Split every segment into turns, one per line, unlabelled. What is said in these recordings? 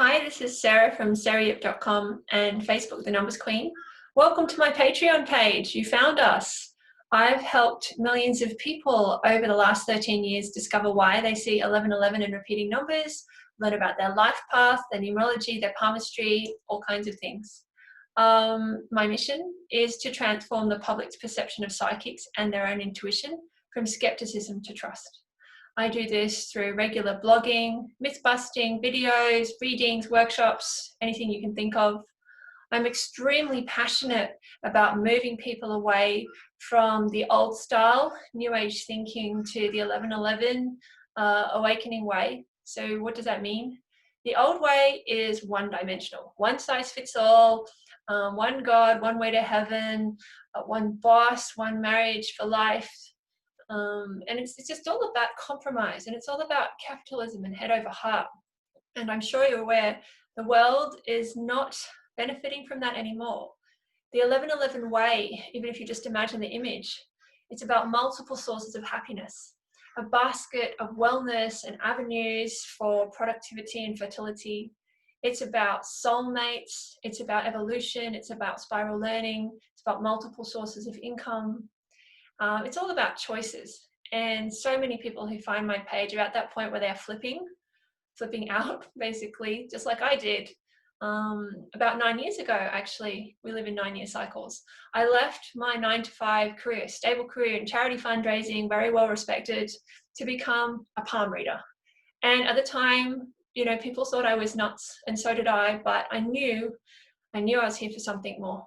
Hi, this is Sarah from sarayip.com and Facebook, The Numbers Queen. Welcome to my Patreon page. You found us. I've helped millions of people over the last 13 years discover why they see 1111 and repeating numbers, learn about their life path, their numerology, their palmistry, all kinds of things. My mission is to transform the public's perception of psychics and their own intuition from skepticism to trust. I do this through regular blogging, myth-busting, videos, readings, workshops, anything you can think of. I'm extremely passionate about moving people away from the old style, New Age thinking to the 1111 awakening way. So what does that mean? The old way is one-dimensional, one size fits all, one God, one way to heaven, one boss, one marriage for life. And it's just all about compromise, and it's all about capitalism and head over heart. And I'm sure you're aware the world is not benefiting from that anymore. The 1111 way, even if you just imagine the image, it's about multiple sources of happiness, a basket of wellness and avenues for productivity and fertility. It's about soulmates, it's about evolution, it's about spiral learning, it's about multiple sources of income. It's all about choices. And so many people who find my page are at that point where they're flipping out, basically, just like I did. About 9 years ago, actually, we live in 9-year cycles. I left my 9-to-5 career, stable career in charity fundraising, very well respected, to become a palm reader. And at the time, people thought I was nuts, and so did I, but I knew I was here for something more.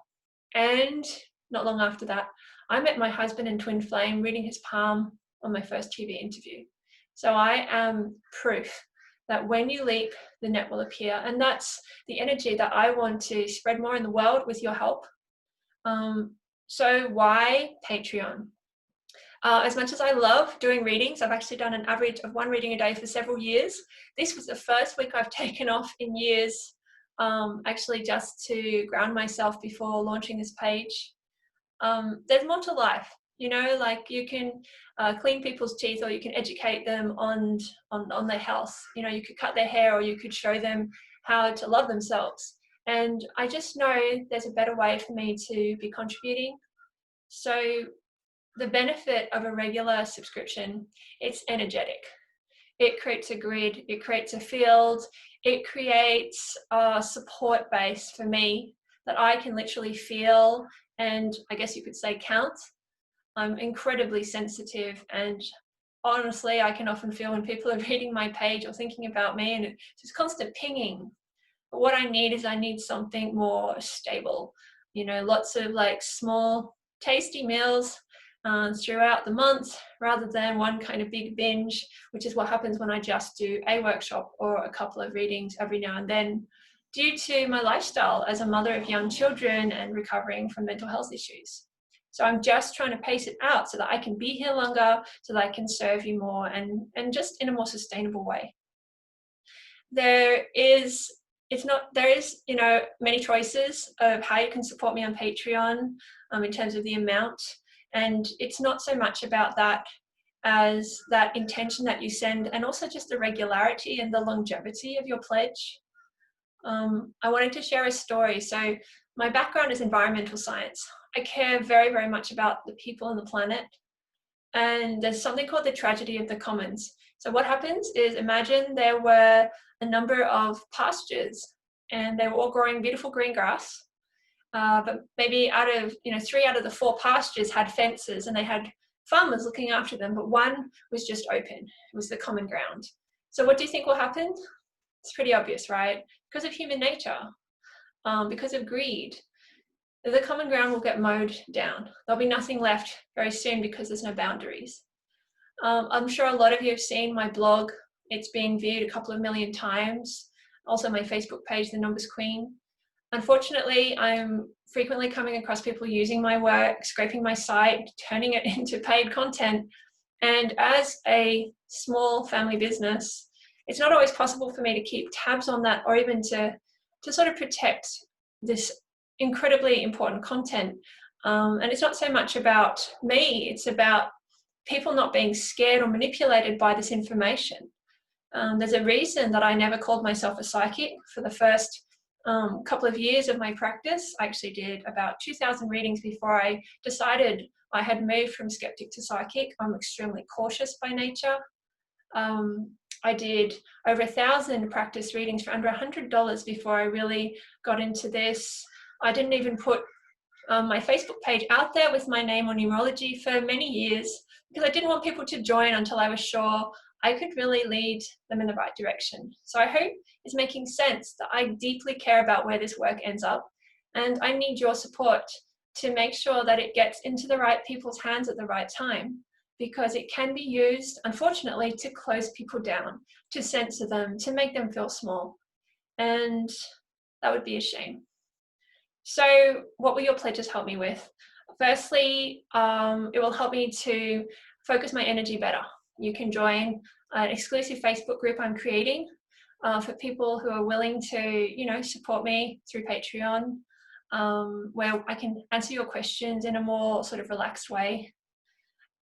And not long after that, I met my husband in twin flame reading his palm on my first TV interview. So I am proof that when you leap, the net will appear. And that's the energy that I want to spread more in the world with your help. So why Patreon? As much as I love doing readings, I've actually done an average of 1 reading a day for several years. This was the first week I've taken off in years, actually just to ground myself before launching this page. There's more to life, like you can clean people's teeth, or you can educate them on their health. You could cut their hair, or you could show them how to love themselves. And I just know there's a better way for me to be contributing. So the benefit of a regular subscription, it's energetic. It creates a grid, it creates a field, it creates a support base for me that I can literally feel, and I guess you could say count. I'm incredibly sensitive, and honestly, I can often feel when people are reading my page or thinking about me, and it's just constant pinging. But what I need something more stable. Lots of like small, tasty meals throughout the month, rather than one kind of big binge, which is what happens when I just do a workshop or a couple of readings every now and then, due to my lifestyle as a mother of young children and recovering from mental health issues. So I'm just trying to pace it out so that I can be here longer, so that I can serve you more, and just in a more sustainable way. There is many choices of how you can support me on Patreon in terms of the amount. And it's not so much about that as that intention that you send, and also just the regularity and the longevity of your pledge. I wanted to share a story. So my background is environmental science. I care very, very much about the people on the planet. And there's something called the tragedy of the commons. So what happens is, imagine there were a number of pastures, and they were all growing beautiful green grass. But maybe 3 out of the 4 pastures had fences, and they had farmers looking after them, but one was just open. It was the common ground. So what do you think will happen? It's pretty obvious, right? Because of human nature, because of greed, the common ground will get mowed down. There'll be nothing left very soon because there's no boundaries. I'm sure a lot of you have seen my blog. It's been viewed a couple of million times. Also my Facebook page, The Numbers Queen. Unfortunately, I'm frequently coming across people using my work, scraping my site, turning it into paid content. And as a small family business, it's not always possible for me to keep tabs on that, or even to sort of protect this incredibly important content. And it's not so much about me, it's about people not being scared or manipulated by this information. There's a reason that I never called myself a psychic. For the first couple of years of my practice, I actually did about 2,000 readings before I decided I had moved from skeptic to psychic. I'm extremely cautious by nature. I did over 1,000 practice readings for under $100 before I really got into this. I didn't even put my Facebook page out there with my name on numerology for many years because I didn't want people to join until I was sure I could really lead them in the right direction. So I hope it's making sense that I deeply care about where this work ends up, and I need your support to make sure that it gets into the right people's hands at the right time, because it can be used, unfortunately, to close people down, to censor them, to make them feel small. And that would be a shame. So what will your pledges help me with? Firstly, it will help me to focus my energy better. You can join an exclusive Facebook group I'm creating for people who are willing to, support me through Patreon, where I can answer your questions in a more sort of relaxed way.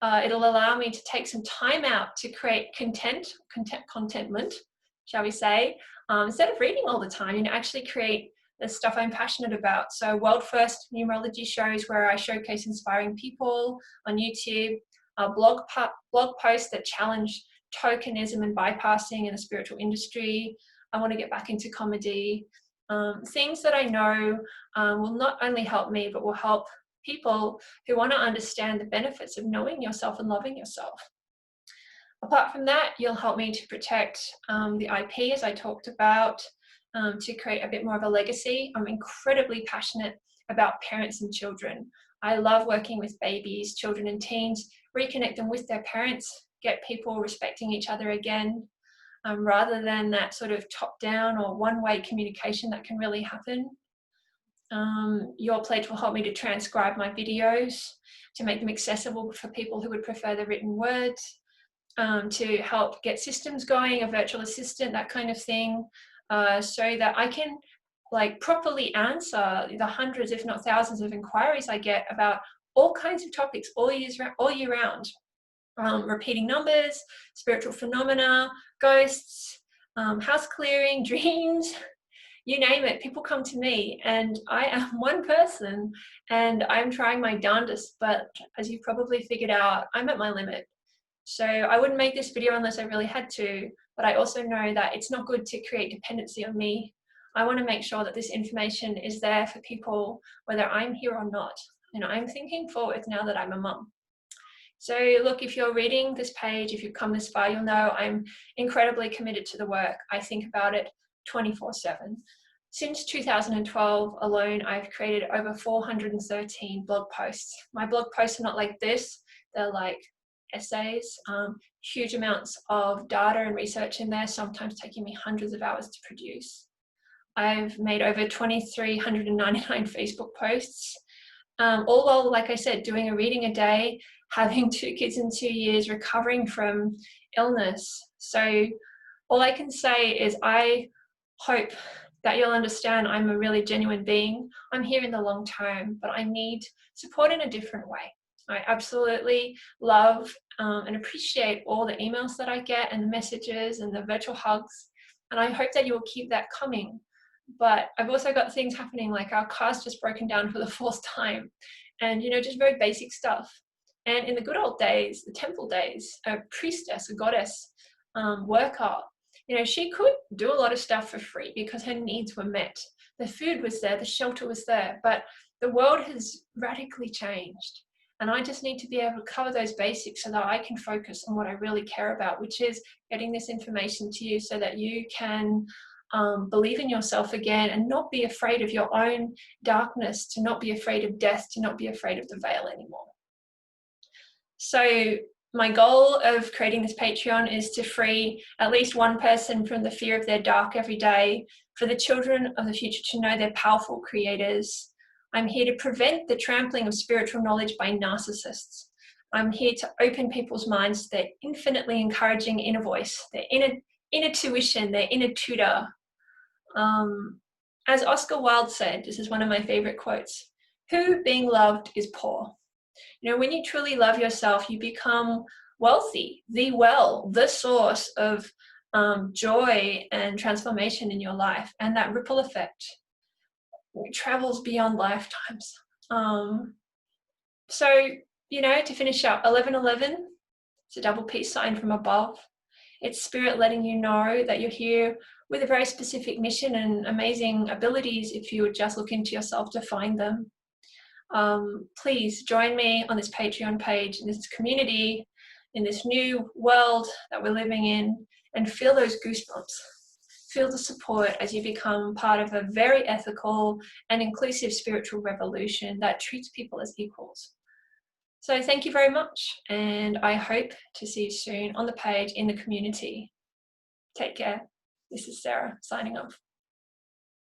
It'll allow me to take some time out to create contentment, shall we say, instead of reading all the time, actually create the stuff I'm passionate about. So world first numerology shows where I showcase inspiring people on YouTube, blog posts that challenge tokenism and bypassing in the spiritual industry. I want to get back into comedy, things that I know will not only help me, but will help people who want to understand the benefits of knowing yourself and loving yourself. Apart from that, you'll help me to protect the IP, as I talked about, to create a bit more of a legacy. I'm incredibly passionate about parents and children. I love working with babies, children and teens, reconnect them with their parents, get people respecting each other again, rather than that sort of top-down or one-way communication that can really happen. Your pledge will help me to transcribe my videos, to make them accessible for people who would prefer the written words, to help get systems going, a virtual assistant, that kind of thing, so that I can properly answer the hundreds, if not thousands, of inquiries I get about all kinds of topics all year round. Repeating numbers, spiritual phenomena, ghosts, house clearing, dreams, you name it. People come to me, and I am one person, and I'm trying my darndest, but as you probably figured out, I'm at my limit. So I wouldn't make this video unless I really had to, but I also know that it's not good to create dependency on me. I want to make sure that this information is there for people, whether I'm here or not. I'm thinking forward now that I'm a mum. So look, if you're reading this page, if you've come this far, you'll know I'm incredibly committed to the work. I think about it 24/7. Since 2012 alone, I've created over 413 blog posts. My blog posts are not like this. They're like essays, huge amounts of data and research in there, sometimes taking me hundreds of hours to produce. I've made over 2,399 Facebook posts, all while, like I said, doing a reading a day, having 2 kids in 2 years, recovering from illness. So all I can say is I hope that you'll understand I'm a really genuine being. I'm here in the long term, but I need support in a different way. I absolutely love and appreciate all the emails that I get and the messages and the virtual hugs, and I hope that you will keep that coming. But I've also got things happening, like our car's just broken down for the 4th time, and just very basic stuff. And in the good old days, the temple days, a priestess, a goddess, worker, she could do a lot of stuff for free because her needs were met. The food was there, the shelter was there, but the world has radically changed. And I just need to be able to cover those basics so that I can focus on what I really care about, which is getting this information to you so that you can believe in yourself again and not be afraid of your own darkness, to not be afraid of death, to not be afraid of the veil anymore. So my goal of creating this Patreon is to free at least one person from the fear of their dark every day, for the children of the future to know they're powerful creators. I'm here to prevent the trampling of spiritual knowledge by narcissists. I'm here to open people's minds to their infinitely encouraging inner voice, their inner tuition, their inner tutor. As Oscar Wilde said, this is one of my favorite quotes, "Who being loved is poor." When you truly love yourself, you become wealthy, the source of joy and transformation in your life, and that ripple effect travels beyond lifetimes. So, to finish up, 1111, it's a double peace sign from above. It's spirit letting you know that you're here with a very specific mission and amazing abilities if you would just look into yourself to find them. Please join me on this Patreon page, in this community, in this new world that we're living in, and feel those goosebumps. Feel the support as you become part of a very ethical and inclusive spiritual revolution that treats people as equals. So thank you very much, and I hope to see you soon on the page in the community. Take care. This is Sarah signing off.